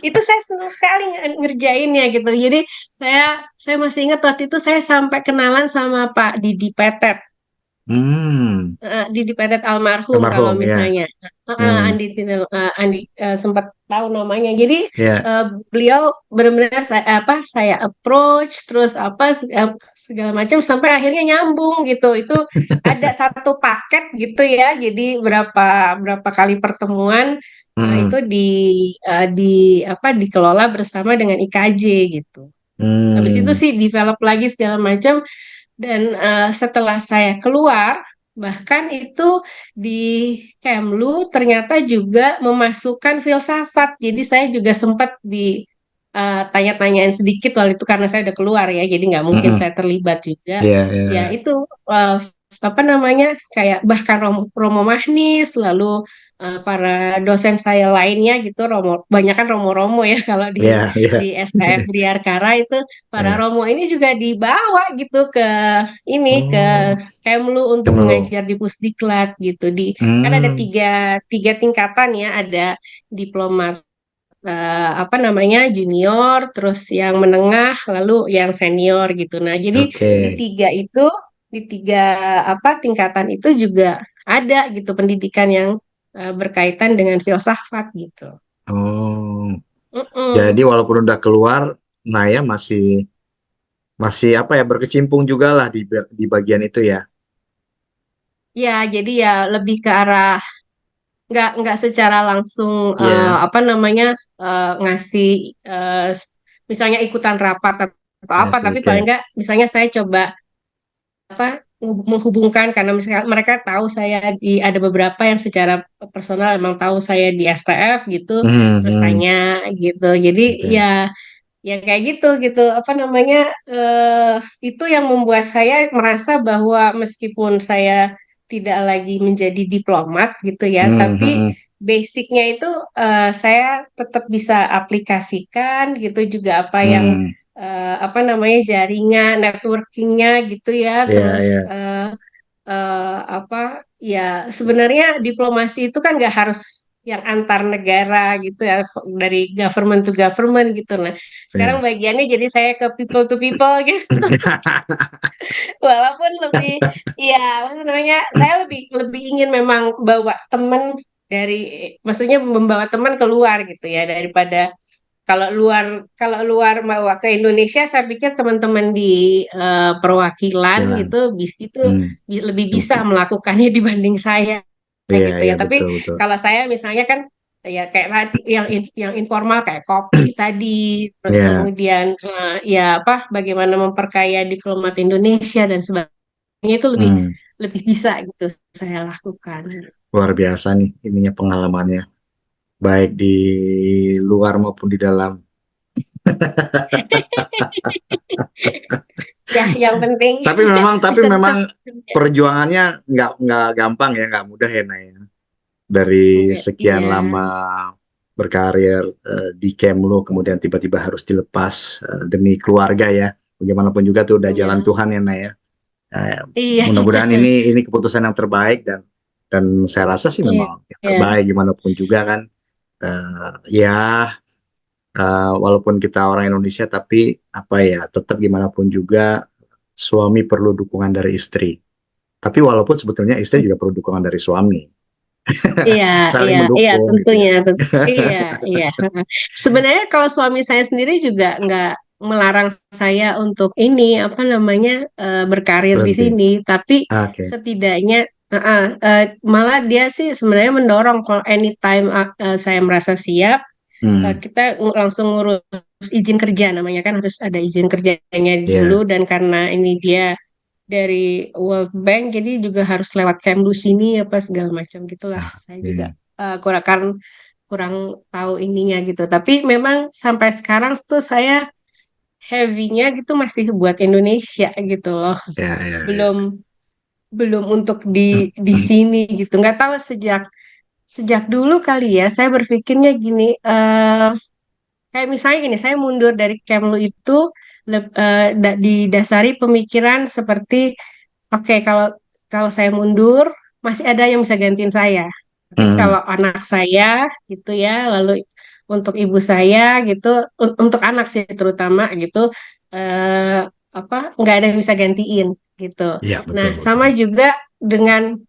itu saya senang sekali ngerjainnya gitu. Jadi saya masih ingat waktu itu saya sampai kenalan sama Pak Didi Petet. hmm, Didi Petet almarhum kalau almarhum ya. misalnya Hmm, Andi sempat tahu namanya. Jadi ya. eh, beliau benar-benar saya approach terus segala macam sampai akhirnya nyambung gitu. Itu ada satu paket gitu ya. Jadi berapa berapa kali pertemuan itu Hmm, dikelola bersama dengan IKJ gitu. Habis itu hmm, sih develop lagi segala macam dan setelah saya keluar, bahkan itu di Kemlu ternyata juga memasukkan filsafat. Jadi saya juga sempat tanya-tanyain sedikit waktu itu karena saya udah keluar ya, jadi nggak mungkin hmm, saya terlibat juga. ya, Ya ya. itu apa namanya kayak bahkan Romo Magnis, lalu para dosen saya lainnya gitu, banyak kan Romo-Romo ya kalau Ya, di ya, STF Briarkara itu para ya. Romo ini juga dibawa gitu ke Oh, Kemlu untuk Kemlu. mengajar di Pusdiklat gitu kan ada Hmm, tiga tingkatan ya, ada diplomat apa namanya junior, terus yang menengah, lalu yang senior gitu. Nah, jadi oke. di tiga itu di tiga apa tingkatan itu juga ada gitu pendidikan yang berkaitan dengan filsafat gitu. Oh, Mm-mm. jadi walaupun udah keluar, Naya masih masih apa ya berkecimpung juga lah di bagian itu ya. Ya, jadi ya lebih ke arah nggak secara langsung Iya, apa namanya ngasih eh, misalnya ikutan rapat atau ya apa, sih, tapi paling kayak nggak misalnya saya coba apa menghubungkan karena misalnya mereka tahu saya ada beberapa yang secara personal emang tahu saya di STF gitu, hmm, terus hmm, tanya gitu. Jadi oke. ya ya kayak gitu gitu apa namanya eh itu yang membuat saya merasa bahwa meskipun saya tidak lagi menjadi diplomat gitu ya, Hmm, tapi hmm, basicnya itu saya tetap bisa aplikasikan gitu juga apa yang hmm. apa namanya jaringan networkingnya gitu ya, Iya, terus iya. apa ya sebenarnya diplomasi itu kan nggak harus yang antar negara gitu ya, dari government to government gitu. Nah, sekarang Iya. bagiannya jadi saya ke people to people gitu. Walaupun lebih ya maksudnya saya lebih lebih ingin memang bawa temen dari maksudnya membawa teman keluar gitu ya, daripada kalau luar bawa ke Indonesia, saya pikir teman-teman di perwakilan Jalan. gitu itu Hmm. lebih bisa melakukannya dibanding saya Iya, gitu ya. iya, Tapi betul, betul. kalau saya misalnya kan ya kayak tadi yang informal kayak kopi tadi, terus Iya. kemudian ya apa bagaimana memperkaya diplomat Indonesia dan sebagainya itu lebih Hmm. lebih bisa gitu saya lakukan. Luar biasa nih ininya pengalamannya, baik di luar maupun di dalam. Ya, yang penting Tapi bisa tetap memang kerja. perjuangannya nggak gampang ya, nggak mudah ya, Nay. Dari Iya, sekian iya, lama berkarir di Kemlu, kemudian tiba-tiba harus dilepas demi keluarga ya. Bagaimanapun juga tuh udah jalan iya, Tuhan ya, Nay ya. Eh, iya, mudah-mudahan ini keputusan yang terbaik, dan saya rasa sih iya, memang yang iya, terbaik gimana pun juga kan. Ya, walaupun kita orang Indonesia tapi apa ya tetap gimana pun juga suami perlu dukungan dari istri. Tapi walaupun sebetulnya istri juga perlu dukungan dari suami. iya, Saling iya, iya, mendukung gitu tentunya, ya. iya, iya. Sebenarnya kalau suami saya sendiri juga nggak melarang saya untuk ini apa namanya berkarir di Berhenti. sini, tapi Oke. setidaknya malah dia sih sebenarnya mendorong kalau anytime saya merasa siap, Hmm. kita langsung ngurus izin kerja namanya kan harus ada izin kerjanya dulu, Ya. dan karena ini dia dari World Bank jadi juga harus lewat Kemlu sini apa segala macam gitulah, saya juga Oke. kurang kan kurang tahu ininya gitu. Tapi memang sampai sekarang tuh saya heavy-nya gitu masih buat Indonesia gitu loh. Ya, ya, ya. Belum belum untuk di sini gitu. Nggak tahu sejak sejak dulu kali ya saya berpikirnya gini, kayak misalnya gini, saya mundur dari Kemlu itu didasari pemikiran seperti, oke, kalau kalau saya mundur masih ada yang bisa gantiin saya. Tapi Hmm, kalau anak saya gitu ya, lalu untuk ibu saya gitu, untuk anak sih terutama gitu, eh, apa, nggak ada yang bisa gantiin gitu. iya Nah, betul betul. sama juga dengan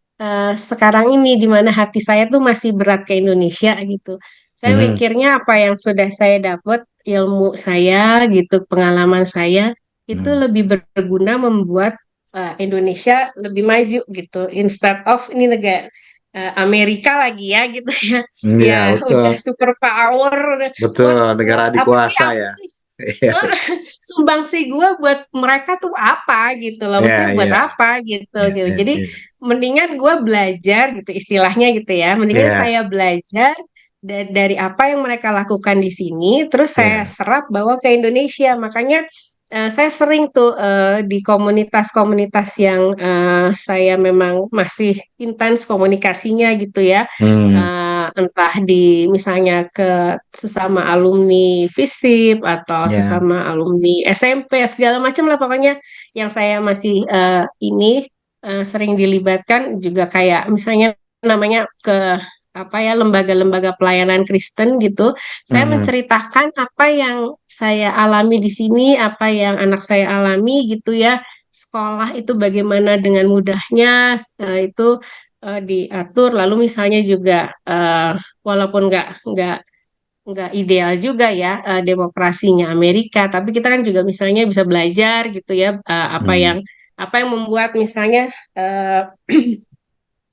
sekarang ini di mana hati saya tuh masih berat ke Indonesia gitu. Saya Hmm, mikirnya apa yang sudah saya dapat, ilmu saya gitu, pengalaman saya itu hmm. lebih berguna membuat Indonesia lebih maju gitu. Instead of ini negara Amerika lagi ya gitu ya. Iya Ya betul udah super power. betul negara Buat apa sih dikuasa aku ya. sih? Iya Eh, Sumbangsi gue buat mereka tuh apa gitu loh. iya Maksudnya buat iya apa gitu iya gitu. iya Jadi iya. mendingan gue belajar gitu istilahnya gitu ya. Mendingan Iya, saya belajar dari apa yang mereka lakukan di sini, terus saya iya. serap bawa ke Indonesia. Makanya saya sering tuh di komunitas-komunitas yang saya memang masih intens komunikasinya gitu ya. Hmm, Entah di misalnya ke sesama alumni FISIP atau ya. sesama alumni SMP segala macam lah pokoknya yang saya masih ini sering dilibatkan juga kayak misalnya namanya ke apa ya lembaga-lembaga pelayanan Kristen gitu. Saya Mhm, menceritakan apa yang saya alami di sini, apa yang anak saya alami gitu ya. Sekolah itu bagaimana dengan mudahnya itu diatur. Lalu misalnya juga walaupun nggak ideal juga ya demokrasinya Amerika, tapi kita kan juga misalnya bisa belajar gitu ya mhm. apa yang membuat misalnya eh,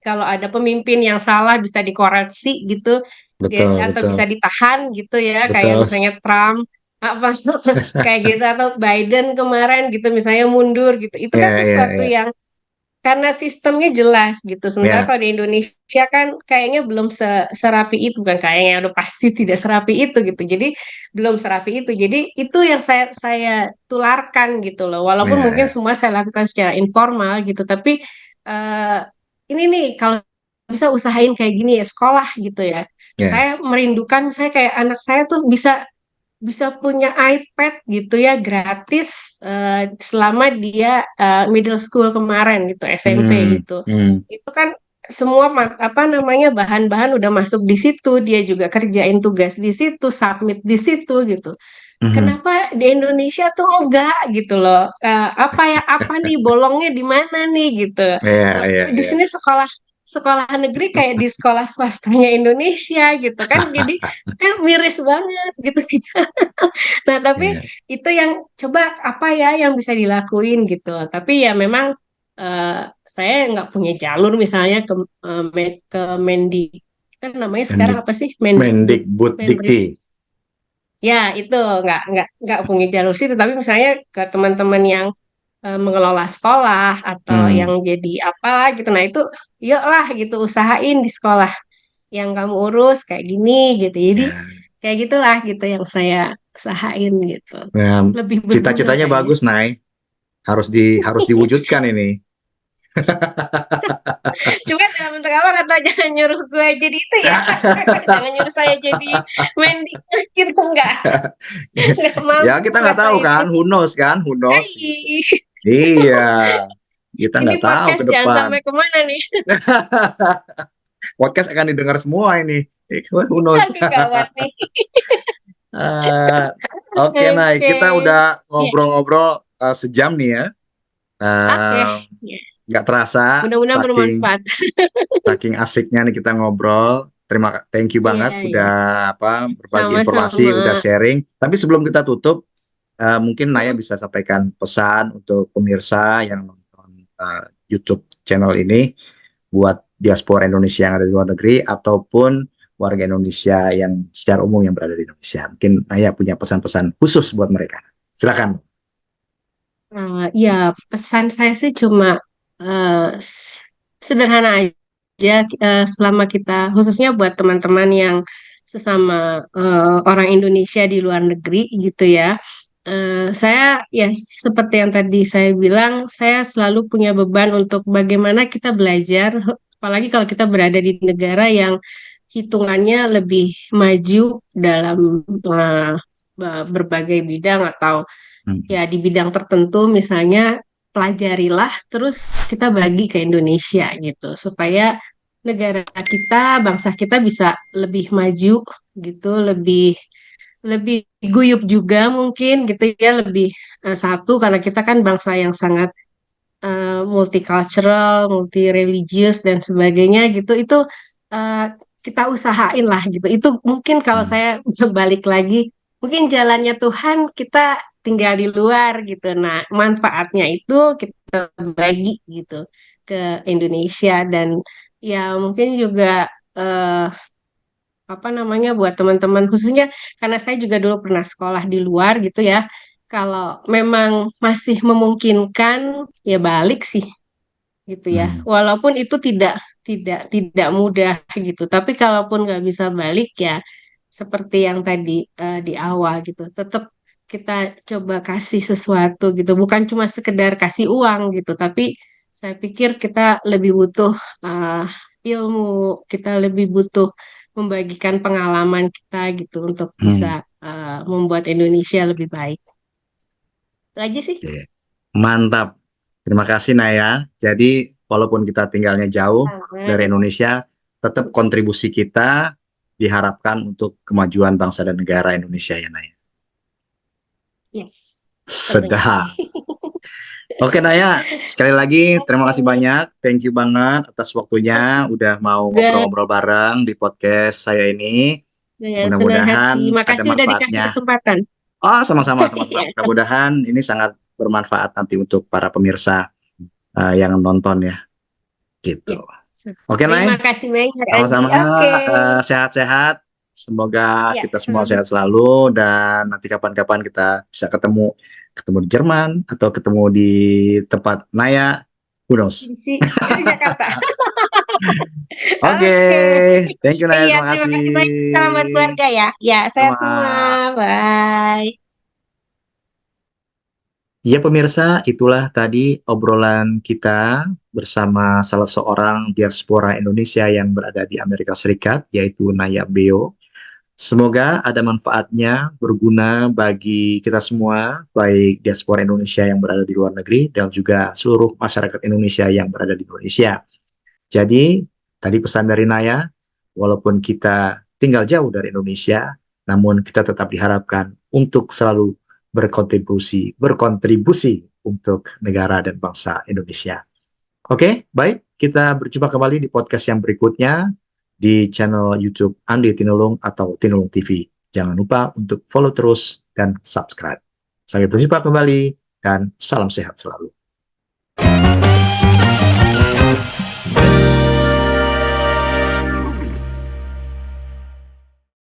kalau ada pemimpin yang salah bisa dikoreksi gitu dia Betul atau betul bisa ditahan gitu ya kayak betul. misalnya Trump apa kayak gitu atau Biden kemarin gitu misalnya mundur gitu itu kan Ya ya sesuatu ya yang karena sistemnya jelas gitu. Sementara ya. kalau di Indonesia kan kayaknya belum serapi itu, bukan kayaknya udah pasti tidak serapi itu gitu. Jadi belum serapi itu. Jadi itu yang saya tularkan gitu loh. Walaupun Ya, mungkin ya. semua saya lakukan secara informal gitu, tapi eh, ini nih kalau bisa usahain kayak gini ya sekolah gitu ya. Saya Yes. merindukan saya kayak anak saya tuh bisa bisa punya iPad gitu ya gratis selama dia middle school kemarin gitu SMP Hmm, gitu hmm, itu kan semua apa namanya bahan-bahan udah masuk di situ dia juga kerjain tugas di situ submit di situ gitu mhm. kenapa di Indonesia tuh enggak gitu loh apa ya apa nih bolongnya di mana nih gitu Ya ya di ya. sini sekolah sekolah negeri kayak di sekolah swastanya Indonesia gitu kan jadi kan miris banget gitu nah, tapi Ya. itu yang coba apa ya yang bisa dilakuin gitu. Tapi ya memang eh, saya nggak punya jalur misalnya ke Mendi. Kan namanya sekarang Mendik apa sih? Mendikbud, Mendikbud Menris. Dikti. Ya, itu nggak punya jalur situ. Tapi misalnya ke teman-teman yang mengelola sekolah atau yang Hmm. jadi apa gitu. Nah, itu yuk lah gitu usahain di sekolah yang kamu urus kayak gini gitu. Jadi Ya. kayak gitulah gitu yang saya usahain gitu. Nah, Lebih berguna cita-citanya kayaknya. bagus, Nay. Harus diwujudkan ini. Cuma dalam bentuk apa kata jangan nyuruh gue jadi itu ya. Jangan nyuruh saya jadi Mendikbud gitu nggak Ya mampu kita nggak kata tahu itu. kan, who knows kan, who knows gitu. Hai, Iya, kita ini nggak tahu podcast ke jangan depan. sampai kemana nih? Podcast akan didengar semua ini. Who knows? Aduh gawat nih. Eh, Oke, Nay, Oke, kita udah ya, ngobrol-ngobrol sejam nih ya. oke, Eh, ya. Nggak terasa, Mudah-mudahan saking bermanfaat. saking asiknya nih kita ngobrol. Thank you Iya, banget iya. udah apa berbagi informasi, udah Sama-sama. sharing. Tapi sebelum kita tutup, mungkin Naya Mm-mm. bisa sampaikan pesan untuk pemirsa yang nonton YouTube channel ini buat diaspora Indonesia yang ada di luar negeri ataupun warga Indonesia yang secara umum yang berada di Indonesia. Mungkin Naya punya pesan-pesan khusus buat mereka. Silakan. Ya, pesan saya sih cuma sederhana aja selama kita, khususnya buat teman-teman yang sesama orang Indonesia di luar negeri gitu ya. Saya ya seperti yang tadi saya bilang, saya selalu punya beban untuk bagaimana kita belajar, apalagi kalau kita berada di negara yang hitungannya lebih maju dalam berbagai bidang atau Hmm. ya di bidang tertentu misalnya pelajarilah terus kita bagi ke Indonesia gitu supaya negara kita, bangsa kita bisa lebih maju gitu, lebih lebih guyup juga mungkin gitu ya, lebih satu karena kita kan bangsa yang sangat multicultural, multi-religious dan sebagainya gitu. Itu eh, kita usahain lah gitu. Itu mungkin kalau Hmm. saya balik lagi, mungkin jalannya Tuhan kita tinggal di luar gitu. Nah, manfaatnya itu kita bagi gitu ke Indonesia dan ya mungkin juga eh, apa namanya buat teman-teman khususnya karena saya juga dulu pernah sekolah di luar gitu ya. Kalau memang masih memungkinkan ya balik sih gitu ya. Hmm. Walaupun itu tidak mudah gitu. Tapi kalaupun nggak bisa balik ya seperti yang tadi di awal gitu. Tetap kita coba kasih sesuatu gitu. Bukan cuma sekedar kasih uang gitu. Tapi saya pikir kita lebih butuh ilmu. Kita lebih butuh membagikan pengalaman kita gitu untuk bisa Hmm. membuat Indonesia lebih baik. Itu aja sih. Oke. Mantap. Terima kasih Naya. Jadi walaupun kita tinggalnya jauh dari Sangat. Indonesia, tetap kontribusi kita diharapkan untuk kemajuan bangsa dan negara Indonesia ya Naya. Yes. Tentunya. Sedap. Oke Naya, sekali lagi terima kasih Oke. banyak. Thank you banget atas waktunya udah mau Juga ngobrol-ngobrol bareng di podcast saya ini. dengan senang hati. Mudah-mudahan ada Makasih udah dikasih manfaatnya. kesempatan. Oh, sama-sama, sama-sama. Ya, Mudah-mudahan ini sangat bermanfaat nanti untuk para pemirsa yang nonton ya, ya. gitu. Oke, Terima Nay. kasih banyak, Adi. Sama-sama. Oke. Sehat-sehat. Semoga Ya. kita semua sehat selalu dan nanti kapan-kapan kita bisa ketemu ketemu di Jerman atau ketemu di tempat Naya. Who knows? Di Jakarta. Oke, Oke. thank you Naya. Iya, Terima terima kasih. kasih banyak. Selamat keluarga ya. Ya, sehat semua. Sama. Bye. Ya pemirsa, itulah tadi obrolan kita bersama salah seorang diaspora Indonesia yang berada di Amerika Serikat, yaitu Naya Beo. Semoga ada manfaatnya, berguna bagi kita semua, baik diaspora Indonesia yang berada di luar negeri dan juga seluruh masyarakat Indonesia yang berada di Indonesia. Jadi, tadi pesan dari Naya, walaupun kita tinggal jauh dari Indonesia, namun kita tetap diharapkan untuk selalu berkontribusi untuk negara dan bangsa Indonesia. Oke, baik. Kita berjumpa kembali di podcast yang berikutnya di channel YouTube Andi Tinulung atau Tinulung TV. Jangan lupa untuk follow terus dan subscribe. Sampai berjumpa kembali dan salam sehat selalu.